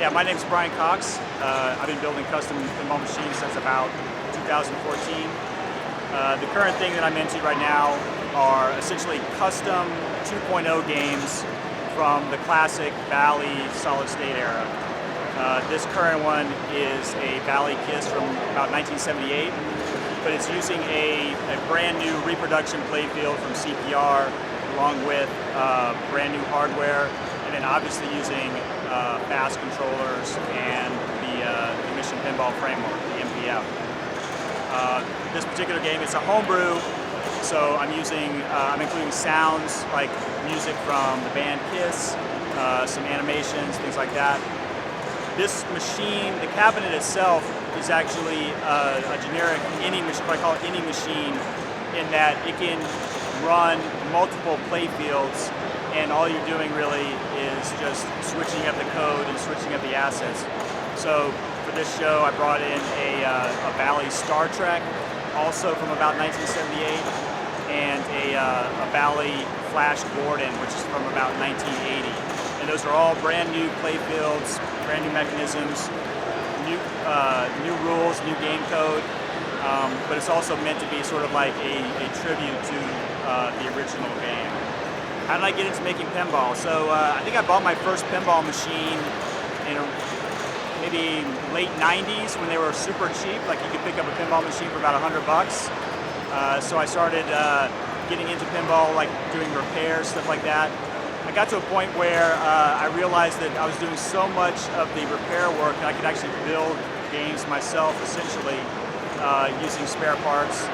Yeah, my name's Brian Cox. I've been building custom pinball machines since about 2014. The current thing that I'm into right now are essentially custom 2.0 games from the classic Bally solid state era. This current one is a Bally KISS from about 1978, but it's using a brand new reproduction playfield from CPR along with brand new hardware, and then obviously using FAST controllers and the Mission Pinball Framework, the NWPAS. This particular game, it's a homebrew, so I'm including sounds like music from the band KISS, some animations, things like that. This machine, the cabinet itself, is actually a generic what I call any machine, in that it can run multiple playfields, and all you're doing really is just switching up the code and switching up the assets. So for this show, I brought in a Bally Star Trek, also from about 1978, and a Bally Flash Gordon, which is from about 1980. And those are all brand new playfields, brand new mechanisms, new rules, new game code, but it's also meant to be sort of like a tribute to the original game. How did I get into making pinball? So I think I bought my first pinball machine in maybe late 90s when they were super cheap. Like you could pick up a pinball machine for about $100. So I started getting into pinball, like doing repairs, stuff like that. I got to a point where I realized that I was doing so much of the repair work that I could actually build games myself, essentially, using spare parts.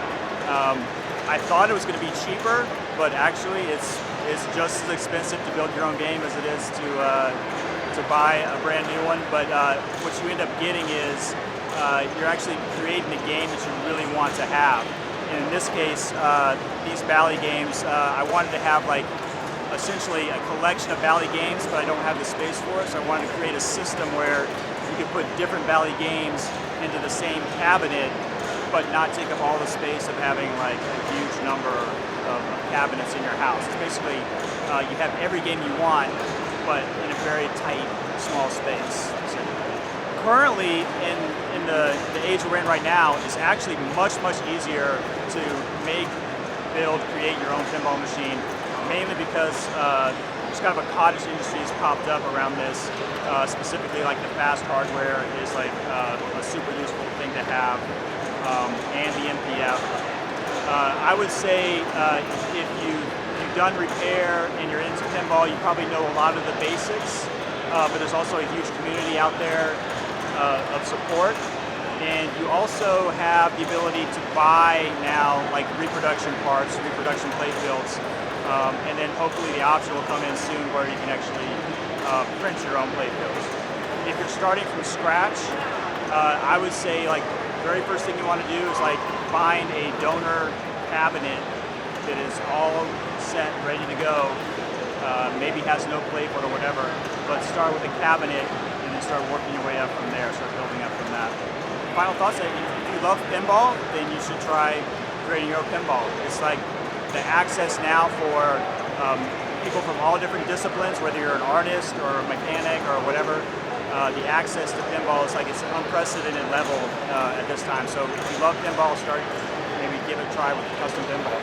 I thought it was going to be cheaper, but actually it's just as expensive to build your own game as it is to buy a brand new one. But what you end up getting is you're actually creating a game that you really want to have. And in this case, these Bally games, I wanted to have like essentially a collection of Bally games, but I don't have the space for it, so I wanted to create a system where you could put different Bally games into the same cabinet, but not take up all the space of having like a huge number of cabinets in your house. It's basically, you have every game you want, but in a very tight, small space. So currently, in the age we're in right now, it's actually much easier to make, build, create your own pinball machine, mainly because there's kind of a cottage industry has popped up around this. Specifically, like the fast hardware is like a super useful thing to have, and the NWPAS. I would say if you've done repair and you're into pinball, you probably know a lot of the basics, but there's also a huge community out there of support. And you also have the ability to buy now like reproduction parts, reproduction playfields, and then hopefully the option will come in soon where you can actually print your own playfields. If you're starting from scratch, I would say like the very first thing you want to do is like find a donor cabinet that is all set, ready to go. Maybe has no playfield or whatever, but start with a cabinet and then start working your way up from there, start building up from that. Final thoughts, if you love pinball, then you should try creating your own pinball. It's like the access now for people from all different disciplines, whether you're an artist or a mechanic or whatever, the access to pinball is like it's an unprecedented level at this time. So if you love pinball, maybe give it a try with custom pinball.